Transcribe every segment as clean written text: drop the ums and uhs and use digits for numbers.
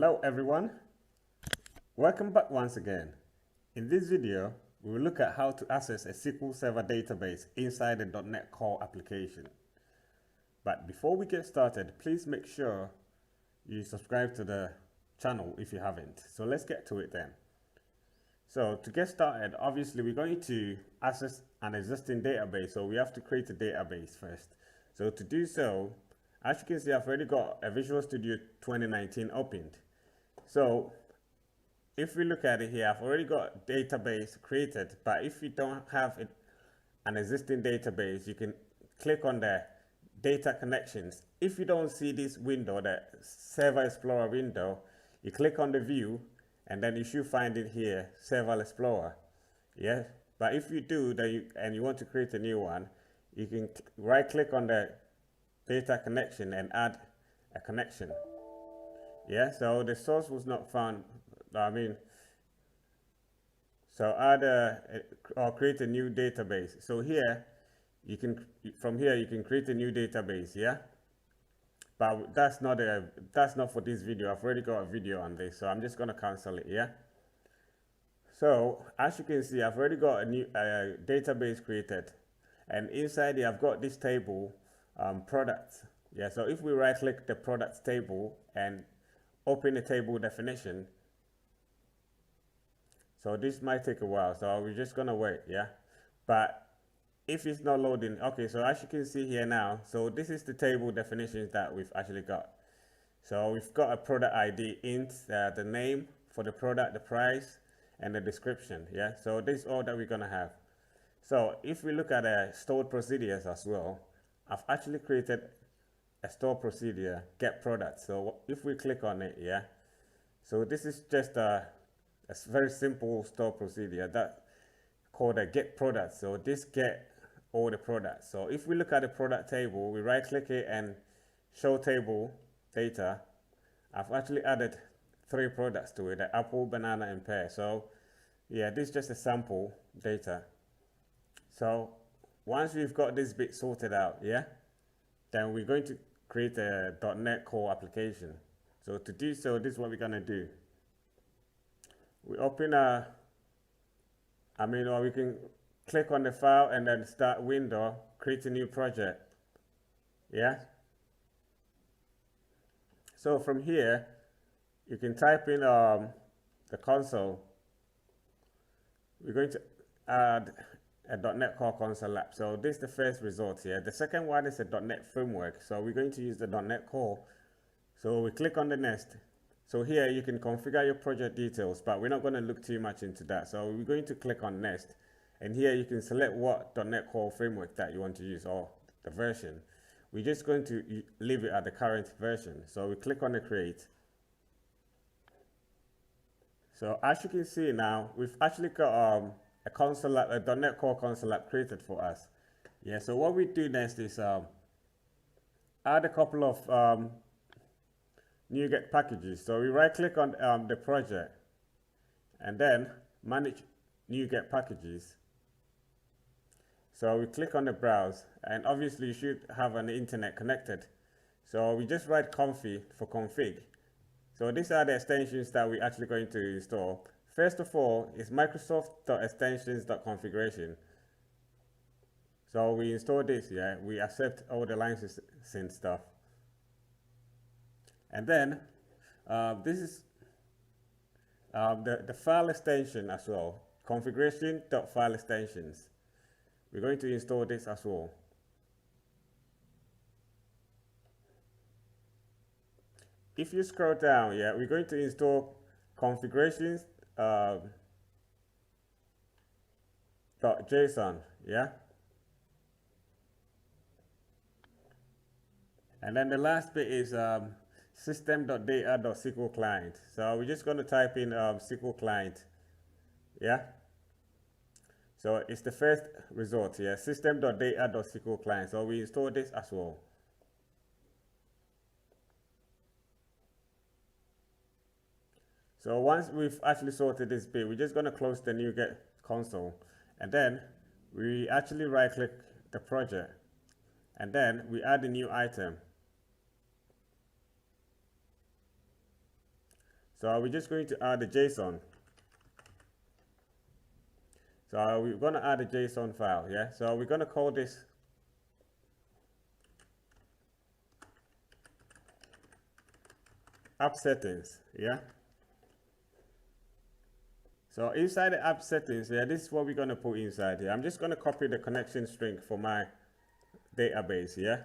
Hello everyone, welcome back once again. In this video, we will look at how to access a SQL Server database inside the .NET Core application. But before we get started, please make sure you subscribe to the channel if you haven't. So let's get to it then. So to get started, obviously we're going to access an existing database, so we have to create a database first. So to do so, as you can see, I've already got a Visual Studio 2019 opened. So if we look at it here, I've already got database created, but if you don't have an existing database, you can click on the data connections. If you don't see this window, the Server Explorer window, you click on the view and then you should find it here, Server Explorer. Yeah, but if you do, then you want to create a new one, you can right click on the data connection and add a connection. Yeah, so the source was not found. So add or create a new database. So here you can, from here you can create a new database. Yeah, but that's not for this video. I've already got a video on this, so I'm just gonna cancel it. Yeah. So as you can see, I've already got a new database created, and inside here I've got this table, products. Yeah, so if we right click the products table and open the table definition, so this might take a while, so we're just gonna wait. Yeah, but if it's not loading, okay, so as you can see here now, so this is the table definitions that we've actually got. So we've got a product ID, int, the name for the product, the price, and the description. Yeah, so this is all that we're gonna have. So if we look at stored procedures as well, I've actually created a store procedure, get product. So if we click on it, yeah, so this is just a very simple store procedure that called a get product. So this get all the products. So if we look at the product table, we right click it and show table data. I've actually added 3 products to it, the apple, banana, and pear. So yeah, this is just a sample data. So once we've got this bit sorted out, yeah, then we're going to create a .NET Core application. So to do so, this is what we're gonna do. We open or we can click on the file and then start window, create a new project. Yeah. So from here, you can type in the console. We're going to add a .NET Core console app. So this is the first result here. The second one is a .NET framework. So we're going to use the .NET Core. So we click on the next. So here you can configure your project details, but we're not going to look too much into that. So we're going to click on next. And here you can select what .NET Core framework that you want to use or the version. We're just going to leave it at the current version. So we click on the create. So as you can see now, we've actually got a console app, a .NET Core console app created for us. Yeah, so what we do next is add a couple of NuGet packages. So we right click on the project and then manage NuGet packages. So we click on the browse, and obviously you should have an internet connected. So we just write config for config. So these are the extensions that we're actually going to install. First of all is Microsoft.extensions.configuration. So we install this, yeah, we accept all the licensing stuff. And then this is the file extension as well, configuration.file extensions. We're going to install this as well. If you scroll down, yeah, we're going to install configurations .json, yeah. And then the last bit is system.data.sql client. So we're just going to type in SQL client, yeah. So it's the first result here, system.data.sql client. So we install this as well. So once we've actually sorted this bit, we're just going to close the NuGet console, and then we actually right click the project, and then we add a new item. So we're just going to add a JSON. So we're going to add a JSON file, yeah? So we're going to call this app settings, yeah? So inside the app settings, yeah, this is what we're going to put inside here. I'm just going to copy the connection string for my database, yeah?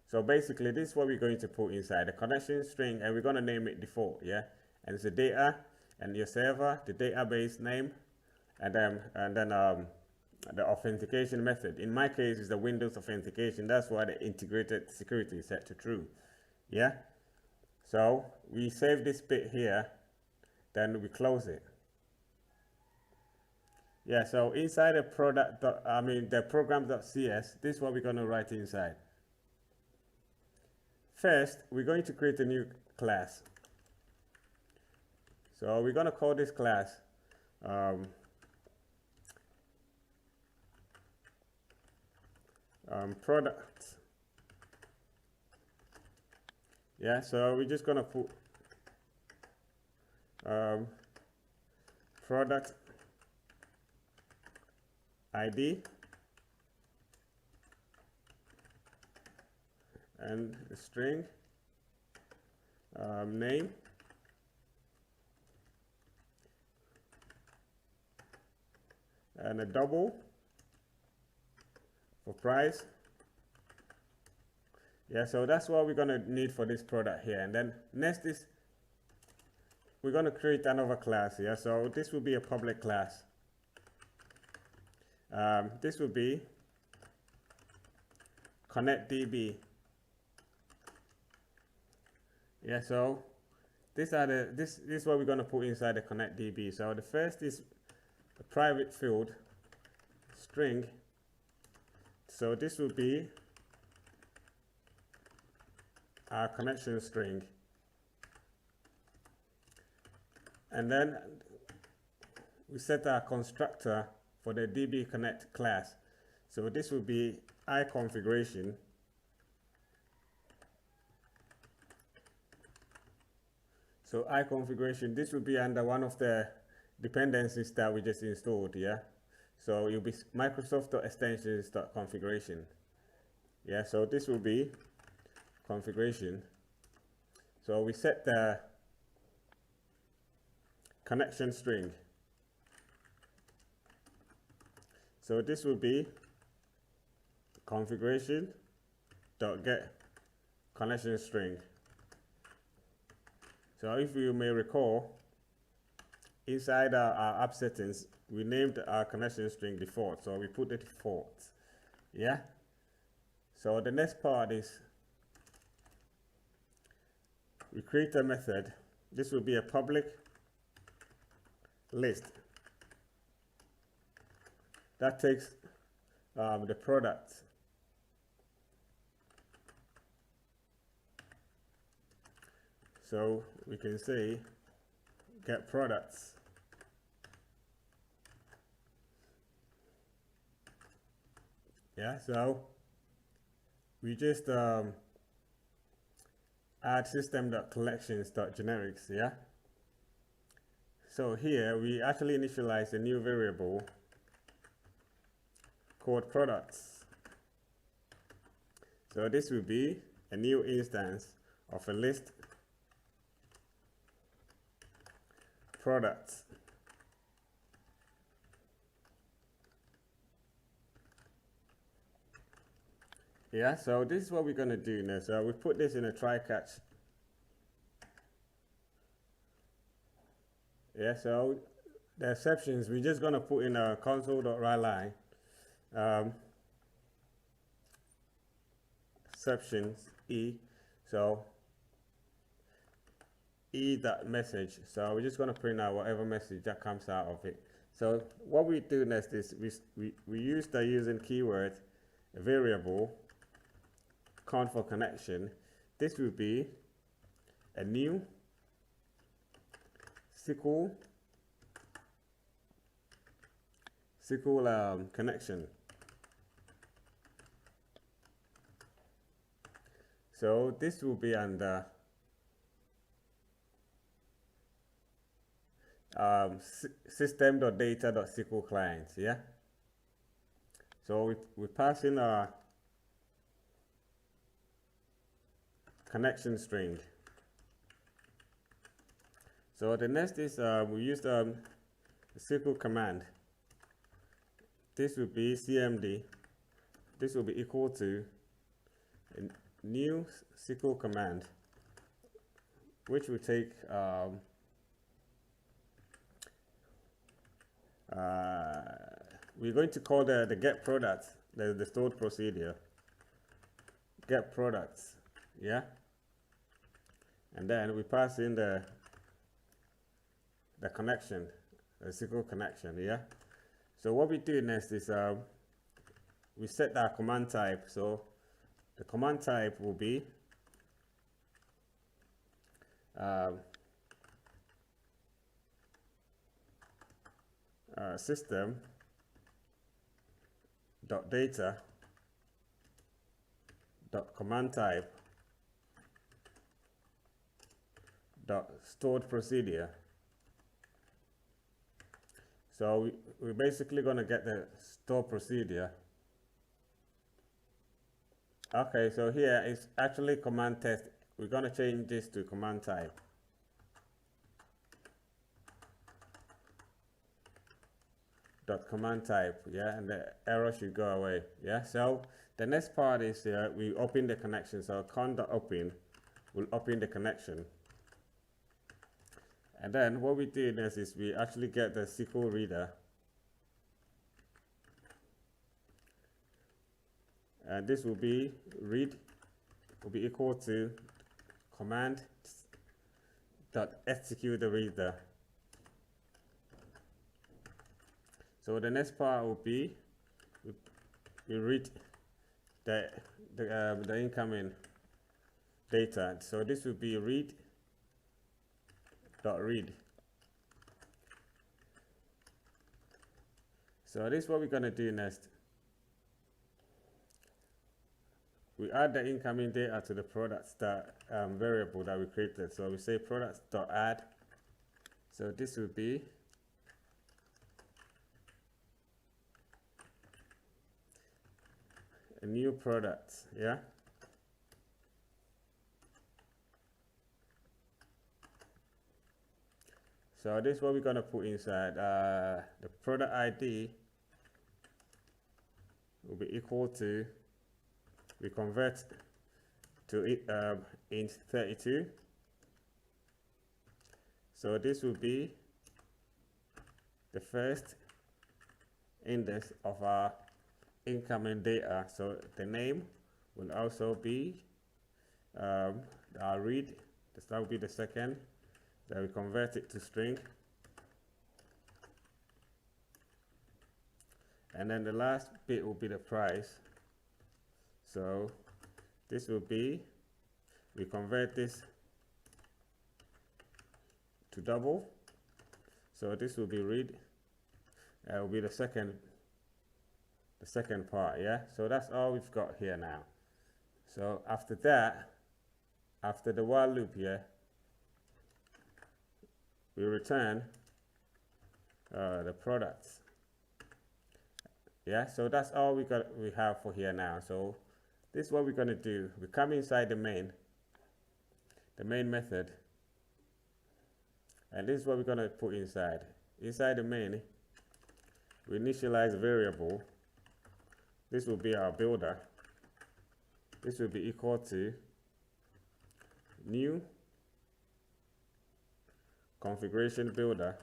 So basically, this is what we're going to put inside the connection string, and we're going to name it default, yeah? And it's the data and your server, the database name, and then the authentication method. In my case, it's the Windows authentication. That's why the integrated security is set to true, yeah? So we save this bit here, then we close it. Yeah, so inside the the program.cs, this is what we're going to write inside. First, we're going to create a new class. So we're going to call this class product. Yeah, so we're just going to put product ID and a string, name, and a double for price. Yeah, so that's what we're going to need for this product here. And then next is we're going to create another class here. So this will be a public class. This will be ConnectDB. Yeah, so this is what we're going to put inside the ConnectDB. So the first is a private field string. So this will be our connection string. And then we set our constructor for the DbConnect class. So this will be iConfiguration. So iConfiguration, this will be under one of the dependencies that we just installed, yeah? So it'll be Microsoft.extensions.configuration. Yeah, so this will be configuration. So we set the connection string. So this will be configuration.get connection string. So if you may recall, inside our app settings, we named our connection string default. So we put the default, yeah? So the next part is we create a method. This will be a public list that takes the product. So we can say get products. Yeah, so we just add system.collections.generics, yeah? So here we actually initialize a new variable called products. So this will be a new instance of a list products. Yeah, so this is what we're going to do now. So we put this in a try catch. Yeah, so the exceptions, we're just going to put in a console.writeLine exceptions E. So E.message. So we're just going to print out whatever message that comes out of it. So what we do next is we use the using keyword a variable count for connection. This will be a new SQL connection. So this will be under system.data.sql client, yeah. So we pass in our connection string. So the next is we use the SQL command. This will be cmd. This will be equal to a new SQL command, which will take we're going to call the get products, the stored procedure, get products, yeah. And then we pass in the connection, the SQL connection, yeah. So what we do next is we set our command type. So the command type will be system dot data dot command type dot stored procedure. So we're basically going to get the store procedure. Okay, so here it's actually command test. We're going to change this to command type. Dot command type, yeah, and the error should go away, yeah. So the next part is we open the connection. So con.open will open the connection. And then what we do next is we actually get the SQL reader. And this will be read will be equal to command dot execute the reader. So the next part will be we read the incoming data. So this will be read. So this is what we're going to do next. We add the incoming data to the products that variable that we created. So we say products.add. So this will be a new product, yeah. So this is what we're going to put inside. The product ID will be equal to, we convert to int 32. So this will be the first index of our incoming data. So the name will also be our read. That will be the second. Then we convert it to string. And then the last bit will be the price. So this will be, we convert this to double. So this will be read. Will be the second part, yeah. So that's all we've got here now. So after that, after the while loop here, we return the products, yeah. So that's all we have for here now. So this is what we're going to do. We come inside the main method, and this is what we're going to put inside the main. We initialize a variable. This will be our builder. This will be equal to new configuration builder.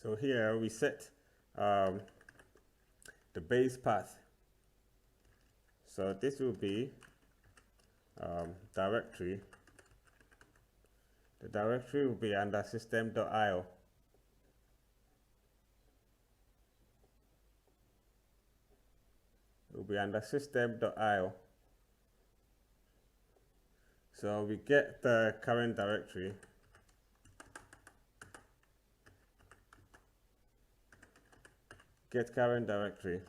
So here we set the base path. So this will be directory. The directory will be under system.io. It will be under system.io. So we get the current directory. Get current directory.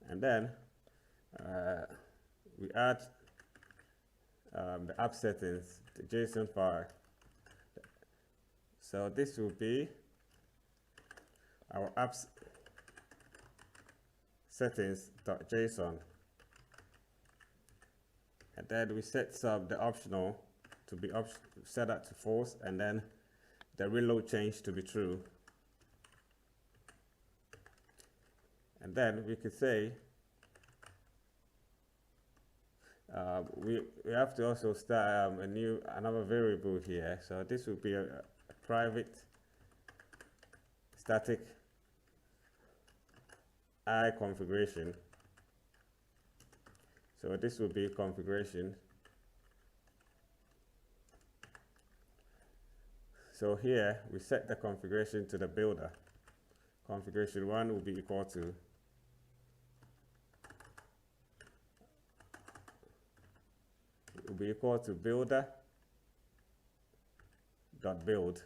And then we add the app settings, the JSON file. So this will be our apps settings.json, and then we set the optional to be set that to false, and then the reload change to be true. And then we could say we have to also start another variable here. So this will be a private static I configuration. So this will be configuration. So here we set the configuration to the builder. Configuration 1 will be equal to builder.build.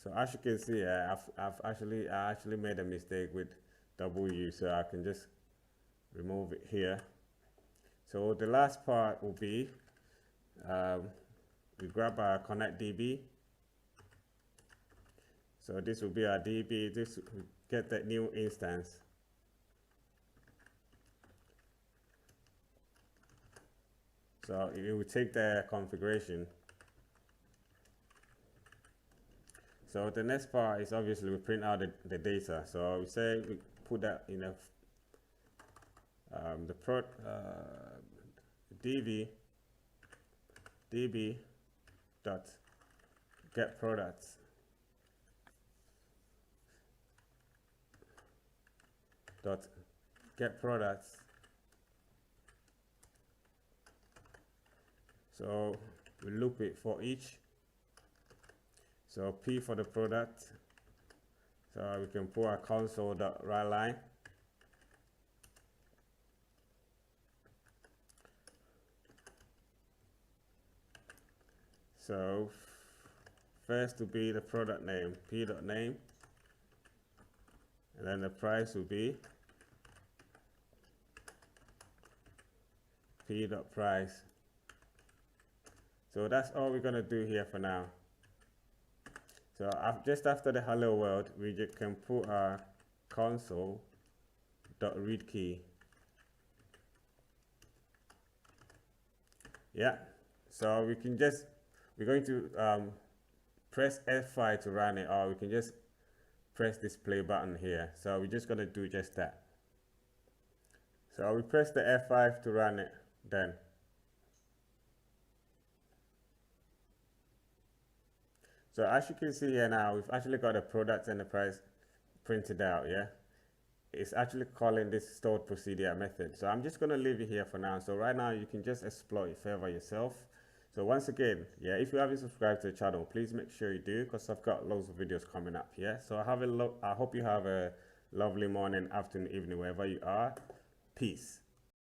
So as you can see, I actually made a mistake with W, so I can just remove it here. So the last part will be we grab our connect DB. So this will be our DB. This will get that new instance. So it will take the configuration. So the next part is obviously we print out the data. So we say we put that in a db dot get products So we loop it for each. So P for the product. So we can put our console.writeLine. So first to be the product name, P.name, and then the price will be P.price. So that's all we're going to do here for now. So just after the hello world, we just can put our console.read key. Yeah, so we're going to press F5 to run it, or we can just press this play button here. So we're just going to do just that. So we press the F5 to run it then. So as you can see here now, we've actually got the product and the price printed out, yeah? It's actually calling this stored procedure method. So I'm just going to leave it here for now. So right now you can just explore it further yourself. So once again, yeah, if you haven't subscribed to the channel, please make sure you do, because I've got loads of videos coming up here. So I hope you have a lovely morning, afternoon, evening, wherever you are. Peace.